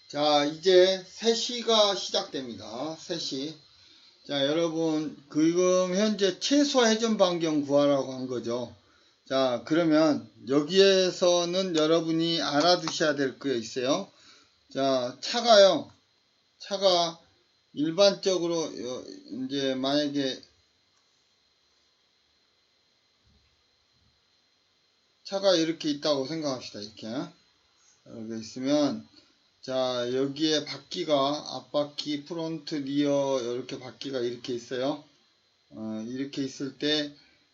자, 이제 3시가 시작됩니다. 3시. 자, 여러분, 지금 현재 최소 회전 반경 구하라고 한 거죠. 자, 그러면 여기에서는 여러분이 알아두셔야 될 게 있어요. 자, 차가 일반적으로 이제 만약에 차가 이렇게 있다고 생각합시다. 이렇게 있으면, 자, 여기에 바퀴가 앞바퀴, 프론트, 리어 이렇게 바퀴가 이렇게 있어요. 이렇게 있을 때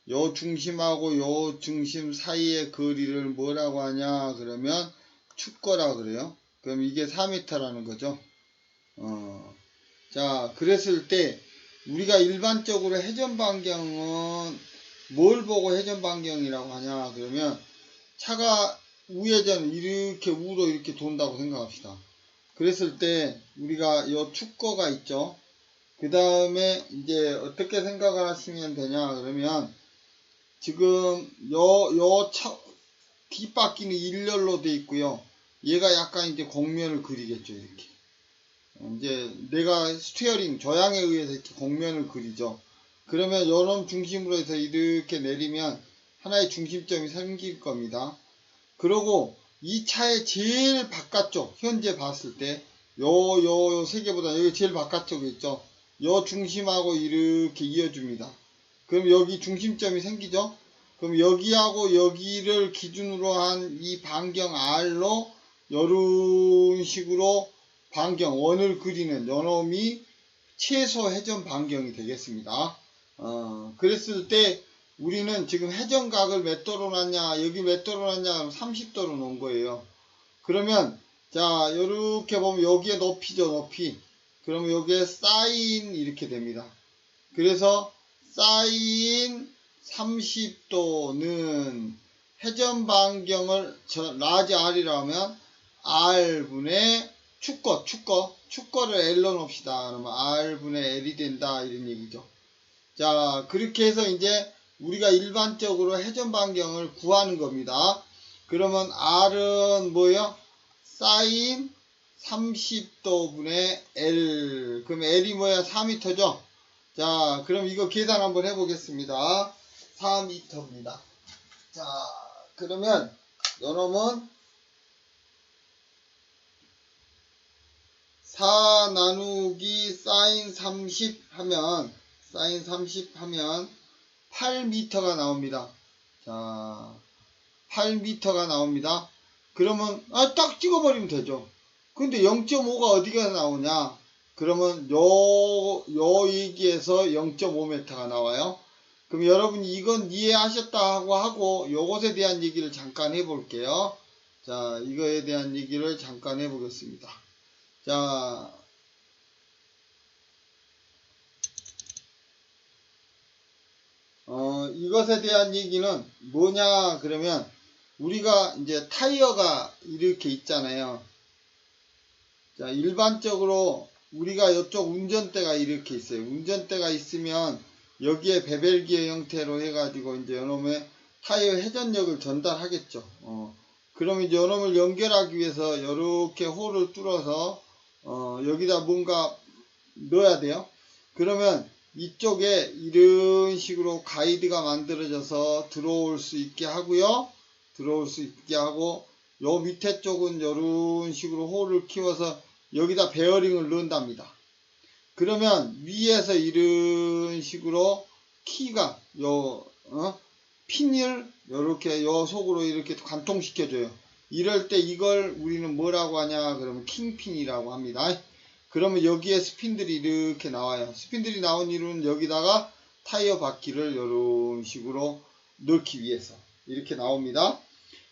요 중심하고 요 중심 사이의 거리를 뭐라고 하냐 그러면 축거라 그래요. 그럼 이게 4m라는 거죠. 자, 그랬을 때 우리가 일반적으로 회전 반경은 뭘 보고 회전 반경이라고 하냐 그러면 차가 우회전 이렇게 우로 이렇게 돈다고 생각합시다. 그랬을 때 우리가 요 축거가 있죠. 그 다음에 이제 어떻게 생각을 하시면 되냐 그러면 지금 요 뒷바퀴는 일렬로 돼 있고요. 얘가 약간 이제 곡면을 그리겠죠. 이렇게 이제 내가 스티어링 조향에 의해서 이렇게 곡면을 그리죠. 그러면 요놈 중심으로 해서 이렇게 내리면 하나의 중심점이 생길 겁니다. 그리고 이 차의 제일 바깥쪽 현재 봤을 때 요 세 개보다 여기 제일 바깥쪽에 있죠. 요 중심하고 이렇게 이어줍니다. 그럼 여기 중심점이 생기죠. 그럼 여기하고 여기를 기준으로 한 이 반경 R로 이런 식으로 반경 원을 그리는 요놈이 최소 회전 반경이 되겠습니다. 그랬을 때 우리는 지금 회전각을 몇 도로 놨냐 여기 몇 도로 놨냐 30도로 놓은 거예요. 그러면 자 이렇게 보면 여기에 높이죠. 높이. 그러면 여기에 사인 이렇게 됩니다. 그래서 사인 30도는 회전 반경을 라지 R이라 하면 R분의 축거를 L로 놓읍시다. 그러면 R분의 L이 된다 이런 얘기죠. 자, 그렇게 해서 이제 우리가 일반적으로 회전 반경을 구하는 겁니다. 그러면 R은 뭐예요? 사인 30도분의 L. 그럼 L이 뭐야? 4m죠? 자, 그럼 이거 계산 한번 해보겠습니다. 4m입니다. 자, 그러면 요놈은 4 나누기 사인 30 하면 8m가 나옵니다. 자, 8m가 나옵니다. 그러면 딱 찍어버리면 되죠. 근데 0.5가 어디가 나오냐? 그러면 요 얘기에서 0.5m가 나와요. 그럼 여러분이 이건 이해하셨다고 하고 요것에 대한 얘기를 잠깐 해볼게요. 자, 이거에 대한 얘기를 잠깐 해보겠습니다. 자, 이것에 대한 얘기는 뭐냐 그러면 우리가 이제 타이어가 이렇게 있잖아요. 자, 일반적으로 우리가 이쪽 운전대가 이렇게 있어요. 운전대가 있으면 여기에 베벨기어 형태로 해가지고 이제 요놈의 타이어 회전력을 전달하겠죠. 그러면 이제 요놈을 연결하기 위해서 이렇게 홀을 뚫어서 여기다 뭔가 넣어야 돼요. 그러면 이쪽에 이런 식으로 가이드가 만들어져서 들어올 수 있게 하고요. 들어올 수 있게 하고 요 밑에 쪽은 이런 식으로 홀을 키워서 여기다 베어링을 넣는답니다. 그러면 위에서 이런 식으로 키가 핀을 이렇게 요 속으로 이렇게 관통시켜줘요. 이럴 때 이걸 우리는 뭐라고 하냐 그러면 킹핀이라고 합니다. 그러면 여기에 스핀들이 이렇게 나와요. 스핀들이 나온 이유는 여기다가 타이어 바퀴를 이런 식으로 넣기 위해서 이렇게 나옵니다.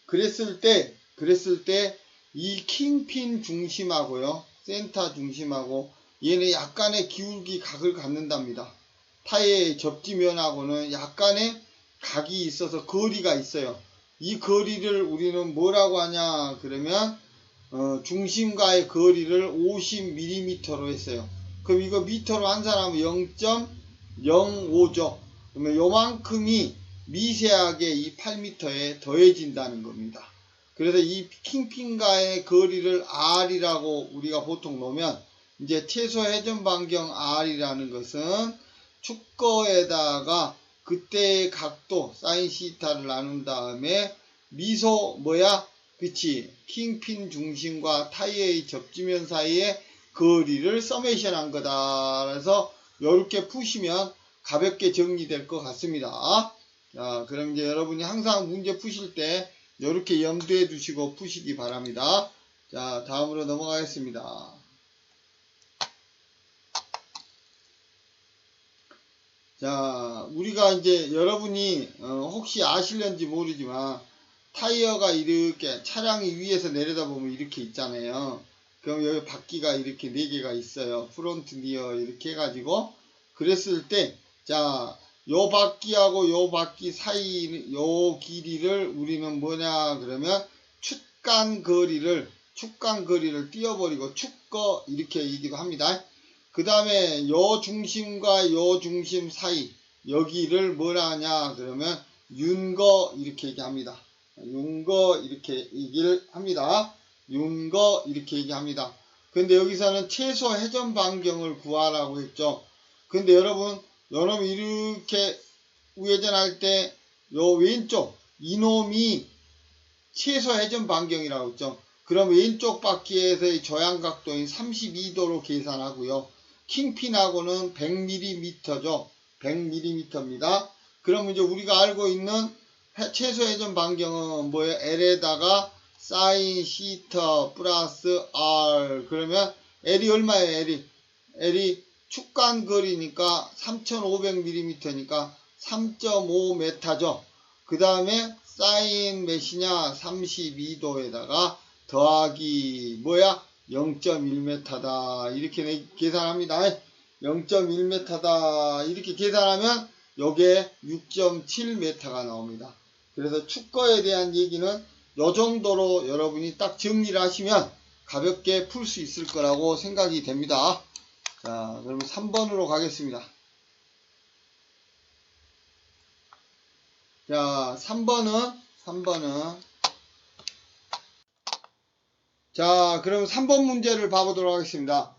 그랬을 때 이 킹핀 중심하고요. 센터 중심하고 얘는 약간의 기울기 각을 갖는답니다. 타이어의 접지면하고는 약간의 각이 있어서 거리가 있어요. 이 거리를 우리는 뭐라고 하냐 그러면 중심과의 거리를 50mm로 했어요. 그럼 이거 미터로 환산하면 0.05죠. 그러면 요만큼이 미세하게 이 8m에 더해진다는 겁니다. 그래서 이 킹핀과의 거리를 R이라고 우리가 보통 놓으면, 이제 최소 회전 반경 R이라는 것은 축거에다가 그때의 각도 사인 시타를 나눈 다음에 미소 뭐야? 그치, 킹핀 중심과 타이어의 접지면 사이의 거리를 서메이션 한 거다. 그래서 이렇게 푸시면 가볍게 정리될 것 같습니다. 자, 그럼 이제 여러분이 항상 문제 푸실 때 이렇게 염두에 두시고 푸시기 바랍니다. 자, 다음으로 넘어가겠습니다. 자, 우리가 이제 여러분이 혹시 아실런지 모르지만 타이어가 이렇게 차량이 위에서 내려다보면 이렇게 있잖아요. 그럼 여기 바퀴가 이렇게 4개가 있어요. 프론트 리어 이렇게 해가지고, 그랬을 때, 자, 요 바퀴하고 요 바퀴 사이 요 길이를 우리는 뭐냐 그러면 축간 거리를 띄어버리고 축거 이렇게 얘기도 합니다. 그 다음에 요 중심과 요 중심 사이 여기를 뭐라 하냐 그러면 윤거 이렇게 얘기합니다. 윤거 이렇게 얘기를 합니다. 윤거 이렇게 얘기합니다. 근데 여기서는 최소 회전 반경을 구하라고 했죠. 근데 여러분 이렇게 우회전할 때 요 왼쪽 이놈이 최소 회전 반경이라고 했죠. 그럼 왼쪽 바퀴에서의 조향 각도인 32도로 계산하고요. 킹핀하고는 100mm죠. 100mm입니다. 그럼 이제 우리가 알고 있는 최소 회전 반경은 뭐예요? L에다가 사인 시터 플러스 R. 그러면 L이 얼마예요? L이 축간 거리니까 3500mm니까 3.5m죠. 그 다음에 사인 몇이냐? 32도에다가 더하기 뭐야? 0.1m다. 이렇게 계산합니다. 0.1m다. 이렇게 계산하면 요게 6.7m가 나옵니다. 그래서 축거에 대한 얘기는 요 정도로 여러분이 딱 정리를 하시면 가볍게 풀 수 있을 거라고 생각이 됩니다. 자, 그러면 3번으로 가겠습니다. 자, 3번은 자, 그럼 3번 문제를 봐보도록 하겠습니다.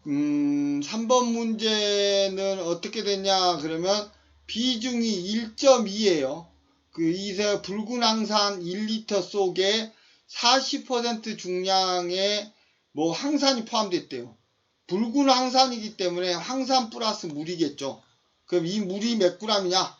3번 문제는 어떻게 됐냐 그러면 비중이 1.2예요. 그 이세 붉은 항산 1리터 속에 40% 중량의 뭐 항산이 포함됐대요. 붉은 항산이기 때문에 항산 플러스 물이겠죠. 그럼 이 물이 몇 g이냐?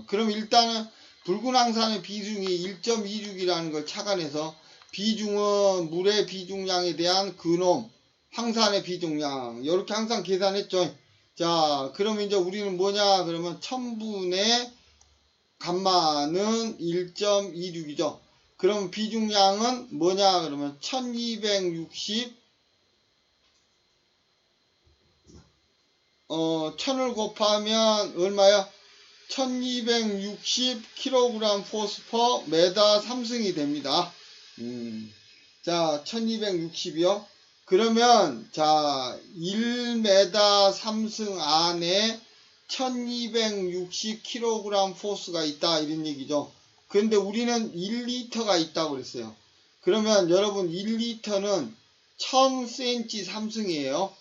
그럼 일단은 붉은 항산의 비중이 1.26이라는 걸 착안해서 비중은 물의 비중량에 대한 그놈 항산의 비중량 이렇게 항상 계산했죠. 자, 그러면 이제 우리는 뭐냐 그러면 1000분의 감마는 1.26이죠. 그럼 비중량은 뭐냐 그러면 1260 1000을 곱하면 얼마야? 1260kg 포스 퍼 메다 3승이 됩니다. 자, 1260이요. 그러면 자 1m 3승 안에 1260kg 포스가 있다 이런 얘기죠. 그런데 우리는 1리터가 있다고 그랬어요. 그러면 여러분 1리터는 1000cm 3승이에요.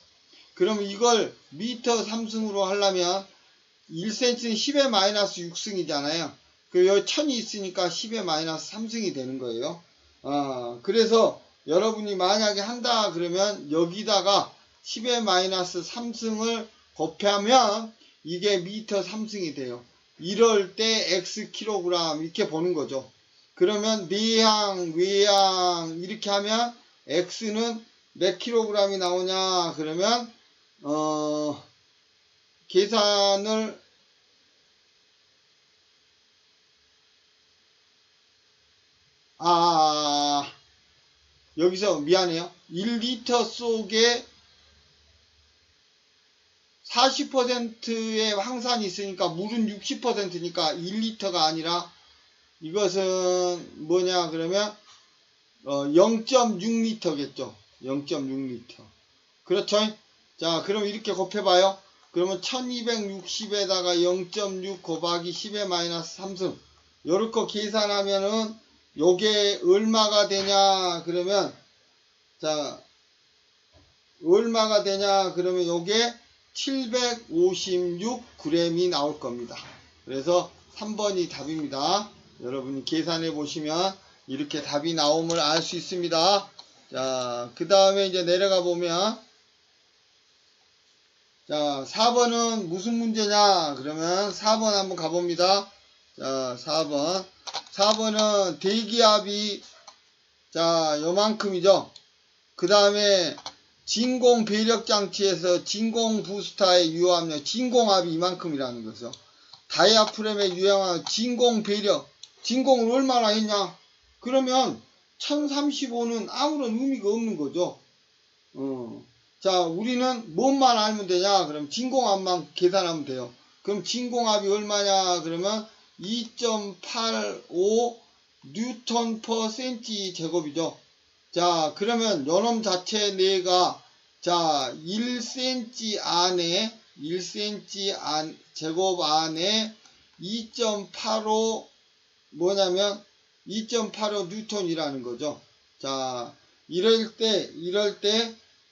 그러면 이걸 미터 3승으로 하려면 1cm는 10의 마이너스 6승이잖아요. 그 여기 1000이 있으니까 10의 마이너스 3승이 되는 거예요. 그래서 여러분이 만약에 한다 그러면 여기다가 10의 마이너스 3승을 곱하면 이게 미터 3승이 돼요. 이럴 때 x 킬로그램 이렇게 보는 거죠. 그러면 내향 외향 이렇게 하면 x는 몇 킬로그램이 나오냐 그러면 계산을 여기서 미안해요. 1리터 속에 40%의 황산이 있으니까 물은 60%니까 1리터가 아니라 이것은 뭐냐 그러면 0.6리터겠죠. 0.6리터. 그렇죠? 자, 그럼 이렇게 곱해봐요. 그러면 1260에다가 0.6 곱하기 10의 마이너스 3승. 요렇게 계산하면은 요게 얼마가 되냐 그러면 자 얼마가 되냐 그러면 요게 756g이 나올 겁니다. 그래서 3번이 답입니다. 여러분이 계산해 보시면 이렇게 답이 나옴을 알 수 있습니다. 자, 그 다음에 이제 내려가 보면 자, 4번은 무슨 문제냐 그러면 4번 한번 가봅니다. 자, 4번 4번은 대기압이 자 요만큼이죠. 그 다음에 진공 배력 장치에서 진공 부스타의 유압력 진공압이 이만큼이라는 거죠. 다이아프램의 유압 진공 배력 진공을 얼마나 했냐 그러면 1035는 아무런 의미가 없는 거죠. 자, 우리는 뭔만 알면 되냐 그럼 진공압만 계산하면 돼요. 그럼 진공압이 얼마냐 그러면 2.85 뉴턴 퍼 센티 제곱이죠. 자, 그러면 요놈 자체 내가 자 1cm 안에 1cm 제곱 안에 2.85 뭐냐면 2.85 뉴턴이라는 거죠. 자, 이럴 때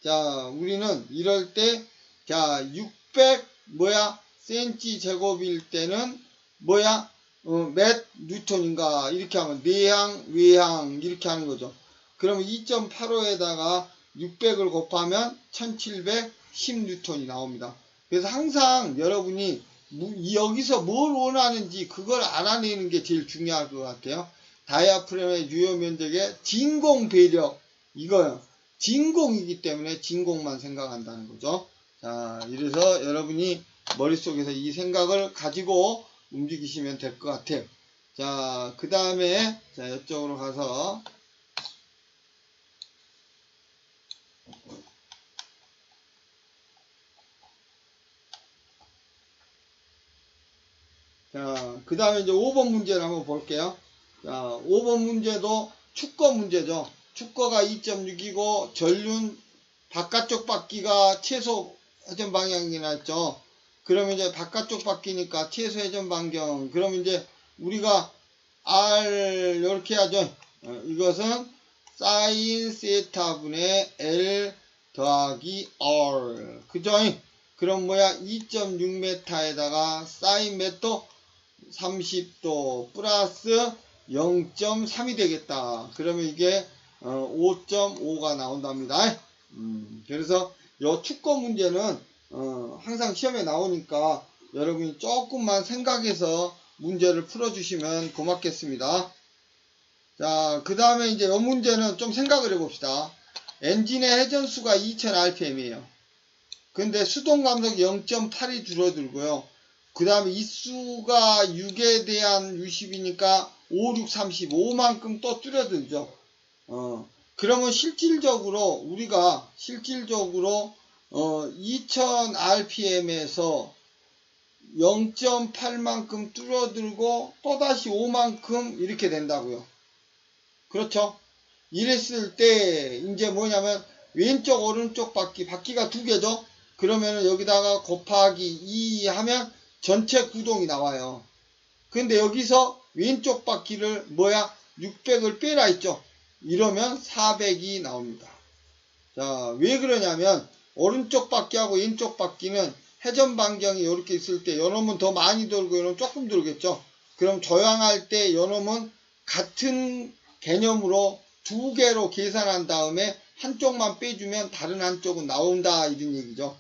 자, 우리는 이럴 때 자 600 뭐야 센티 제곱일 때는 뭐야 몇 뉴턴인가 이렇게 하면 내향 외향 이렇게 하는 거죠. 그러면 2.85에다가 600을 곱하면 1710 뉴턴이 나옵니다. 그래서 항상 여러분이 여기서 뭘 원하는지 그걸 알아내는 게 제일 중요할 것 같아요. 다이아프램의 유효 면적의 진공 배력 이거요. 진공이기 때문에 진공만 생각한다는 거죠. 자, 이래서 여러분이 머릿속에서 이 생각을 가지고 움직이시면 될 것 같아요. 자, 그 다음에 자 이쪽으로 가서 자, 그 다음에 이제 5번 문제를 한번 볼게요. 자, 5번 문제도 축거 문제죠. 축거가 2.6이고 전륜 바깥쪽 바퀴가 최소 회전 방향이 났죠. 그러면 이제 바깥쪽 바퀴니까 최소 회전 반경. 그러면 이제 우리가 R 이렇게 하죠. 이것은 사인 세타분의 L 더하기 R. 그죠? 그럼 뭐야? 2.6m에다가 사인 몇 도? 30도 플러스 0.3이 되겠다. 그러면 이게 5.5가 나온답니다. 그래서 이 축거 문제는 항상 시험에 나오니까 여러분이 조금만 생각해서 문제를 풀어주시면 고맙겠습니다. 자, 그 다음에 이제 이 문제는 좀 생각을 해봅시다. 엔진의 회전수가 2000rpm이에요. 근데 수동 감속이 0.8이 줄어들고요. 그 다음에 이 수가 6에 대한 60이니까 5, 6, 35만큼 또 줄어들죠. 그러면 실질적으로 우리가 2000rpm에서 0.8만큼 줄어들고 또다시 5만큼 이렇게 된다고요. 그렇죠? 이랬을 때 이제 뭐냐면 왼쪽 오른쪽 바퀴가 두 개죠. 그러면 여기다가 곱하기 2 하면 전체 구동이 나와요. 근데 여기서 왼쪽 바퀴를 뭐야 600을 빼라 했죠. 이러면 400이 나옵니다. 자, 왜 그러냐면 오른쪽 바퀴하고 왼쪽 바퀴는 회전 반경이 이렇게 있을 때 요놈은 더 많이 돌고 요놈은 조금 돌겠죠. 그럼 조향할 때 요놈은 같은 개념으로 두 개로 계산한 다음에 한쪽만 빼주면 다른 한쪽은 나온다 이런 얘기죠.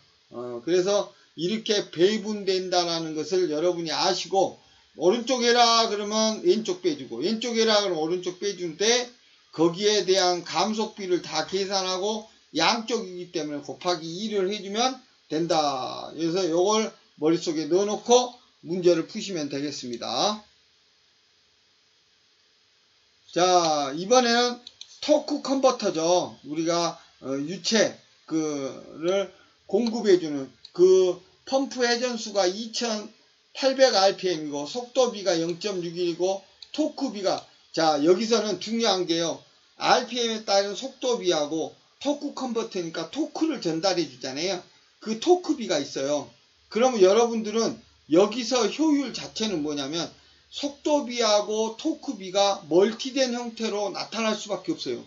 그래서 이렇게 배분된다는 것을 여러분이 아시고 오른쪽 해라 그러면 왼쪽 빼주고 왼쪽 해라 그러면 오른쪽 빼주는데 거기에 대한 감속비를 다 계산하고 양쪽이기 때문에 곱하기 2를 해주면 된다. 그래서 이걸 머릿속에 넣어놓고 문제를 푸시면 되겠습니다. 자, 이번에는 토크 컨버터죠. 우리가 유체 그를 공급해주는 그 펌프 회전수가 2800rpm이고 속도비가 0.61이고 토크비가 자 여기서는 중요한 게요. rpm에 따른 속도비하고 토크 컨버터니까 토크를 전달해 주잖아요. 그 토크비가 있어요. 그러면 여러분들은 여기서 효율 자체는 뭐냐면 속도비하고 토크비가 멀티된 형태로 나타날 수밖에 없어요.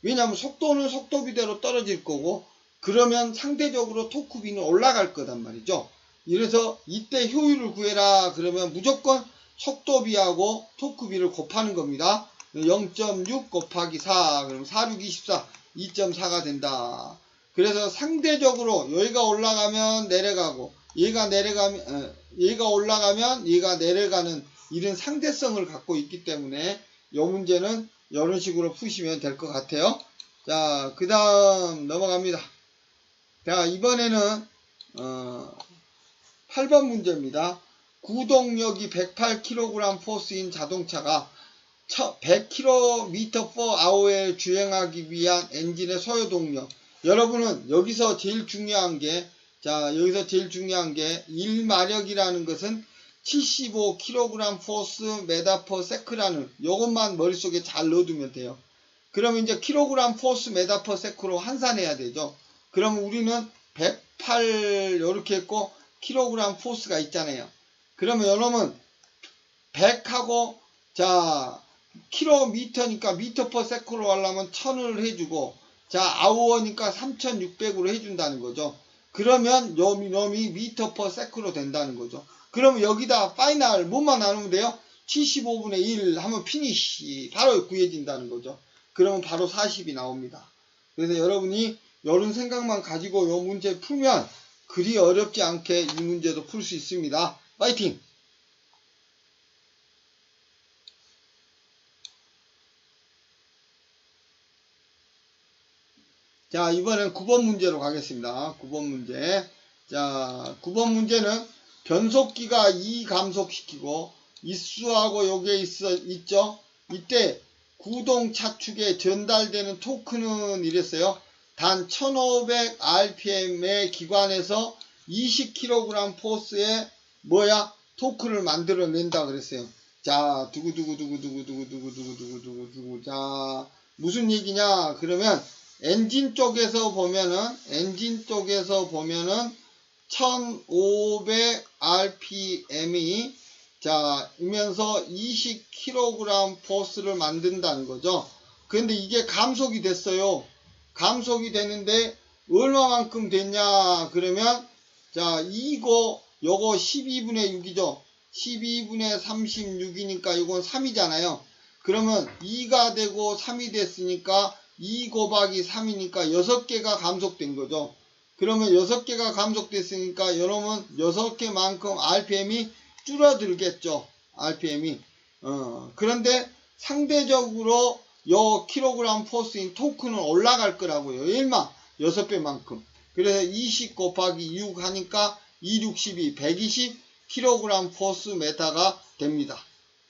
왜냐하면 속도는 속도비대로 떨어질 거고, 그러면 상대적으로 토크비는 올라갈 거단 말이죠. 이래서 이때 효율을 구해라 그러면 무조건 속도비하고 토크비를 곱하는 겁니다. 0.6 곱하기 4 그러면 4, 6, 24 2.4가 된다. 그래서 상대적으로 여기가 올라가면 내려가고 얘가 올라가면 얘가 내려가는 이런 상대성을 갖고 있기 때문에 이 문제는 이런 식으로 푸시면 될 것 같아요. 자, 그 다음 넘어갑니다. 자, 이번에는 8번 문제입니다. 구동력이 108kg 포스인 자동차가 100km/h에 주행하기 위한 엔진의 소요 동력. 여러분은 여기서 제일 중요한 게 1마력이라는 것은 75kg 포스 메다 퍼 세크라는 요것만 머릿속에 잘 넣어두면 돼요. 그러면 이제 킬로그램 포스 메다 퍼 세크로 환산해야 되죠. 그러면 우리는 108 이렇게 했고 킬로그램 포스가 있잖아요. 그러면 요놈은 100하고 자 킬로미터니까 미터 퍼 세크로 하려면 1000을 해주고 자 아워니까 3600으로 해준다는 거죠. 그러면 놈이 미터 퍼 세크로 된다는 거죠. 그러면 여기다 파이널 뭐만 나누면 돼요? 75분의 1 하면 피니시 바로 구해진다는 거죠. 그러면 바로 40이 나옵니다. 그래서 여러분이 이런 생각만 가지고 이 문제 풀면 그리 어렵지 않게 이 문제도 풀 수 있습니다. 파이팅! 자, 이번엔 9번 문제로 가겠습니다. 9번 문제. 자, 9번 문제는 변속기가 2 감속시키고 이수하고 요게 있죠? 이때 구동 차축에 전달되는 토크는 이랬어요. 단 1500rpm의 기관에서 20kg 포스의 토크를 만들어낸다 그랬어요. 자, 두구두구두구두구두구두구두구두구두구. 자, 무슨 얘기냐? 그러면 엔진 쪽에서 보면은 1500rpm이 자, 이면서 20kg 포스를 만든다는 거죠. 그런데 이게 감속이 됐어요. 감속이 되는데 얼마만큼 됐냐? 그러면 자, 요거 12분의 6이죠. 12분의 36이니까 이건 3이잖아요. 그러면 2가 되고 3이 됐으니까 2 곱하기 3이니까 6개가 감속된 거죠. 그러면 6개가 감속됐으니까 여러분 6개만큼 RPM이 줄어들겠죠. RPM이. 그런데 상대적으로 요 킬로그램 포스인 토크는 올라갈 거라고요. 얼마? 6배만큼. 그래서 20 곱하기 6 하니까 2, 6, 12, 120 킬로그램 포스 메타가 됩니다.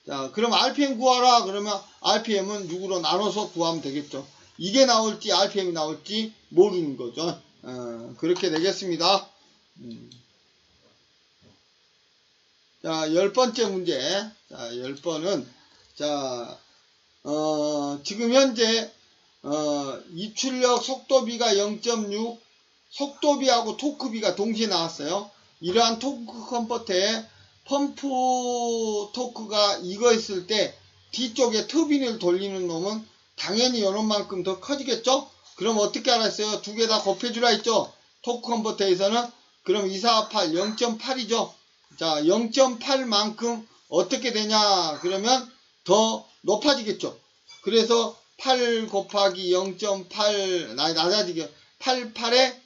자, 그럼 RPM 구하라. 그러면 RPM은 6으로 나눠서 구하면 되겠죠. 이게 나올지 RPM이 나올지 모르는 거죠. 그렇게 되겠습니다. 자, 10번째 문제. 자, 10번은, 자, 지금 현재, 입출력 속도비가 0.6, 속도비하고 토크비가 동시에 나왔어요. 이러한 토크 컨버터에 펌프 토크가 이거 있을 때 뒤쪽에 터빈을 돌리는 놈은 당연히 요놈만큼 더 커지겠죠? 그럼 어떻게 알았어요? 두 개 다 곱해주라 했죠? 토크 컨버터에서는. 그럼 2, 4, 8, 0.8이죠? 자, 0.8만큼 어떻게 되냐? 그러면 더 높아지겠죠? 그래서 8 곱하기 0.8, 낮아지게, 88에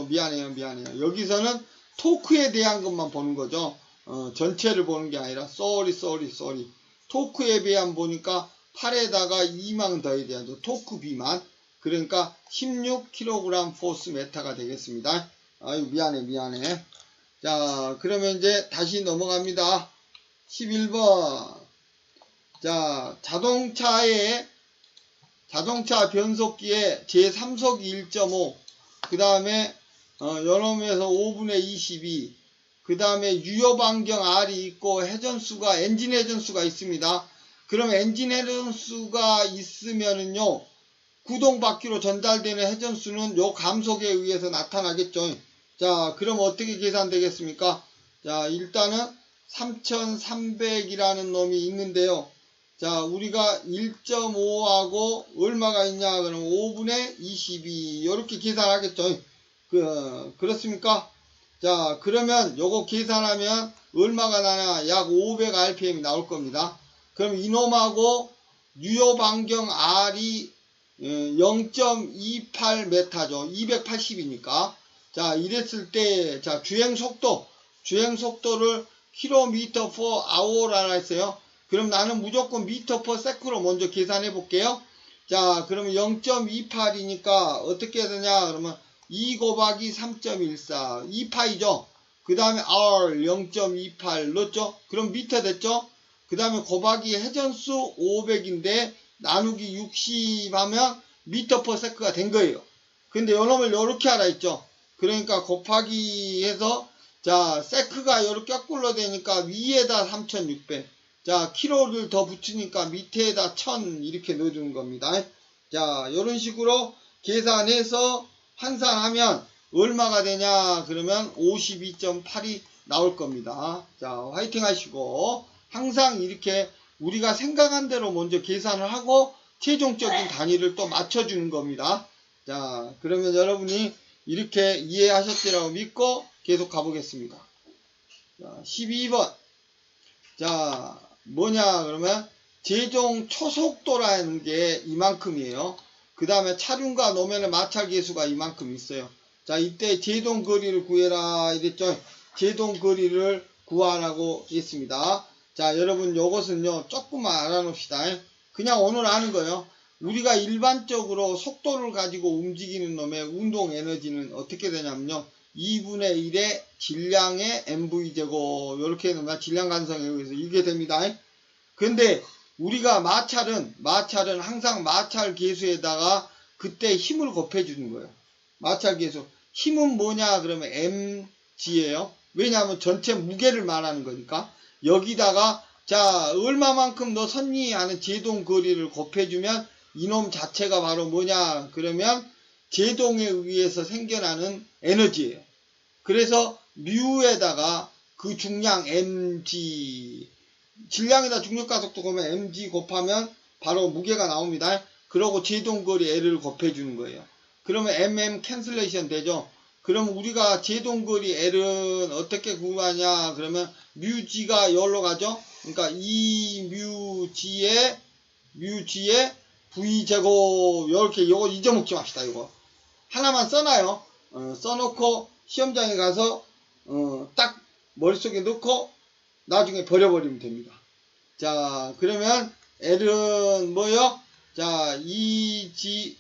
미안해요. 여기서는 토크에 대한 것만 보는 거죠. 전체를 보는 게 아니라, 쏘리. 토크에 대한 보니까 8에다가 2만 더해야 돼요. 토크 B만. 그러니까 16kg 포스 메타가 되겠습니다. 아유, 미안해. 자, 그러면 이제 다시 넘어갑니다. 11번. 자, 자동차 변속기에 제3속이 1.5, 그 다음에 요놈에서 5분의 22, 그 다음에 유효반경 R이 있고 회전수가 엔진 회전수가 있습니다. 그럼 엔진 회전수가 있으면은요 구동바퀴로 전달되는 회전수는 요 감속에 의해서 나타나겠죠. 자, 그럼 어떻게 계산되겠습니까? 자, 일단은 3300이라는 놈이 있는데요. 자, 우리가 1.5하고 얼마가 있냐? 그럼 5분의 22 이렇게 계산하겠죠. 그렇습니까? 자, 그러면 요거 계산하면 얼마가 나냐? 약 500rpm이 나올 겁니다. 그럼 이놈하고 유효 반경 R이 0.28m죠. 280이니까. 자, 이랬을 때, 자, 주행속도를 km/h라 했어요. 그럼 나는 무조건 m/s로 먼저 계산해 볼게요. 자, 그러면 0.28이니까 어떻게 해야 되냐? 그러면 2 곱하기 3.14, 2파이죠. 그 다음에 R 0.28 넣었죠? 그럼 미터 됐죠? 그 다음에 곱하기 회전수 500인데 나누기 60 하면 m/s가 된 거예요. 근데 요놈을 요렇게 하라 했죠? 그러니까 곱하기 해서 자, 세크가 요렇게 거꾸로 되니까 위에다 3600. 자, 키로를 더 붙이니까 밑에다 1000 이렇게 넣어주는 겁니다. 자, 요런 식으로 계산해서 환산하면 얼마가 되냐? 그러면 52.8이 나올 겁니다. 자, 화이팅 하시고 항상 이렇게 우리가 생각한 대로 먼저 계산을 하고 최종적인 단위를 또 맞춰주는 겁니다. 자, 그러면 여러분이 이렇게 이해하셨지라고 믿고 계속 가보겠습니다. 자, 12번. 자, 뭐냐 그러면 제동 초속도라는 게 이만큼이에요. 그 다음에 차륜과 노면의 마찰 계수가 이만큼 있어요. 자, 이때 제동 거리를 구해라 이랬죠. 제동 거리를 구하라고 했습니다. 자, 여러분 요것은요 조금만 알아놓읍시다. 그냥 오늘 아는 거예요. 우리가 일반적으로 속도를 가지고 움직이는 놈의 운동 에너지는 어떻게 되냐면요, 2분의 1의 질량의 mv제곱 이렇게 되면 질량 간성에 의해서 이게 됩니다. 근데 우리가 마찰은 항상 마찰 계수에다가 그때 힘을 곱해주는 거예요. 마찰 계수 힘은 뭐냐 그러면 mg예요. 왜냐하면 전체 무게를 말하는 거니까. 여기다가 자, 얼마만큼 너 섰니 하는 제동 거리를 곱해주면 이놈 자체가 바로 뭐냐 그러면 제동에 의해서 생겨나는 에너지예요. 그래서 뮤에다가 그 중량 mg, 질량에다 중력가속도 보면 mg 곱하면 바로 무게가 나옵니다. 그러고 제동거리 L을 곱해주는 거예요. 그러면 mm 캔슬레이션 되죠. 그럼 우리가 제동거리 L은 어떻게 구하냐 그러면 뮤g가 여기로 가죠. 그러니까 2뮤g에 v제곱 이렇게 이거 잊어먹지 맙시다. 이거 하나만 써놔요. 써놓고 시험장에 가서 딱 머릿속에 넣고 나중에 버려버리면 됩니다. 자, 그러면 L은 뭐요? 자, 2G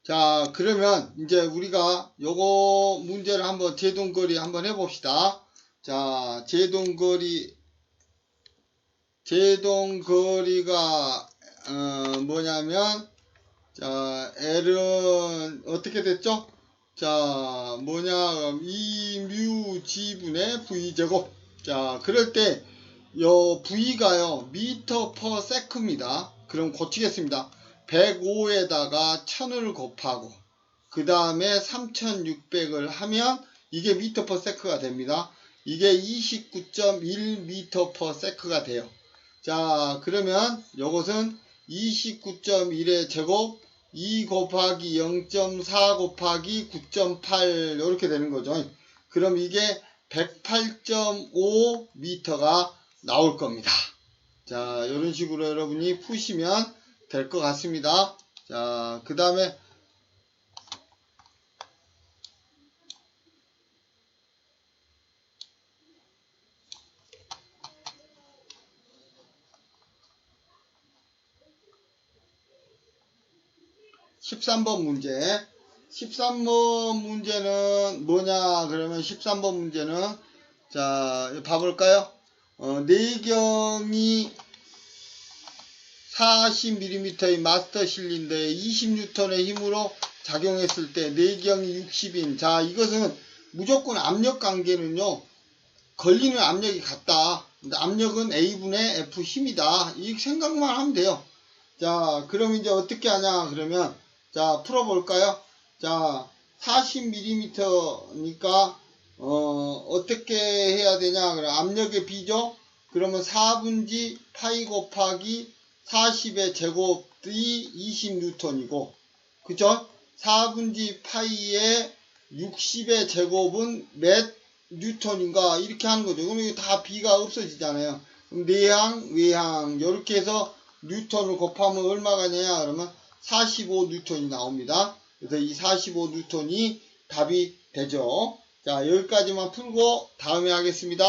자, 그러면 이제 우리가 요거 문제를 한번 제동거리 한번 해봅시다. 자, 제동거리가 뭐냐면 자, L은 어떻게 됐죠? 자, 뭐냐 2뮤g분의 v제곱. 자, 그럴 때 요 v가요 미터 퍼 세크입니다. 그럼 고치겠습니다. 105에다가 1000을 곱하고 그 다음에 3600을 하면 이게 미터 퍼 세크가 됩니다. 이게 29.1미터 퍼 세크가 돼요. 자, 그러면 요것은 29.1의 제곱 2 곱하기 0.4 곱하기 9.8 이렇게 되는 거죠. 그럼 이게 108.5m가 나올 겁니다. 자, 이런 식으로 여러분이 푸시면 될 것 같습니다. 자, 그 다음에 13번 문제. 13번 문제는 뭐냐 그러면 13번 문제는 자, 봐볼까요? 내경이 40mm의 마스터 실린더에 20N의 힘으로 작용했을 때 내경이 60인. 자, 이것은 무조건 압력 관계는요, 걸리는 압력이 같다. 압력은 A분의 F 힘이다. 이 생각만 하면 돼요. 자, 그럼 이제 어떻게 하냐 그러면, 자, 풀어볼까요? 자, 40mm니까 어떻게 해야 되냐 그럼 압력의 B죠. 그러면 4분지 파이 곱하기 40의 제곱이 20N이고, 그쵸? 4분지 파이의 60의 제곱은 몇 뉴턴인가 이렇게 하는 거죠. 그럼 이거 다 B가 없어지잖아요. 그럼 내항, 외항 이렇게 해서 뉴턴을 곱하면 얼마가 되냐 그러면 45N이 나옵니다. 그래서 이 45N이 답이 되죠. 자, 여기까지만 풀고 다음에 하겠습니다.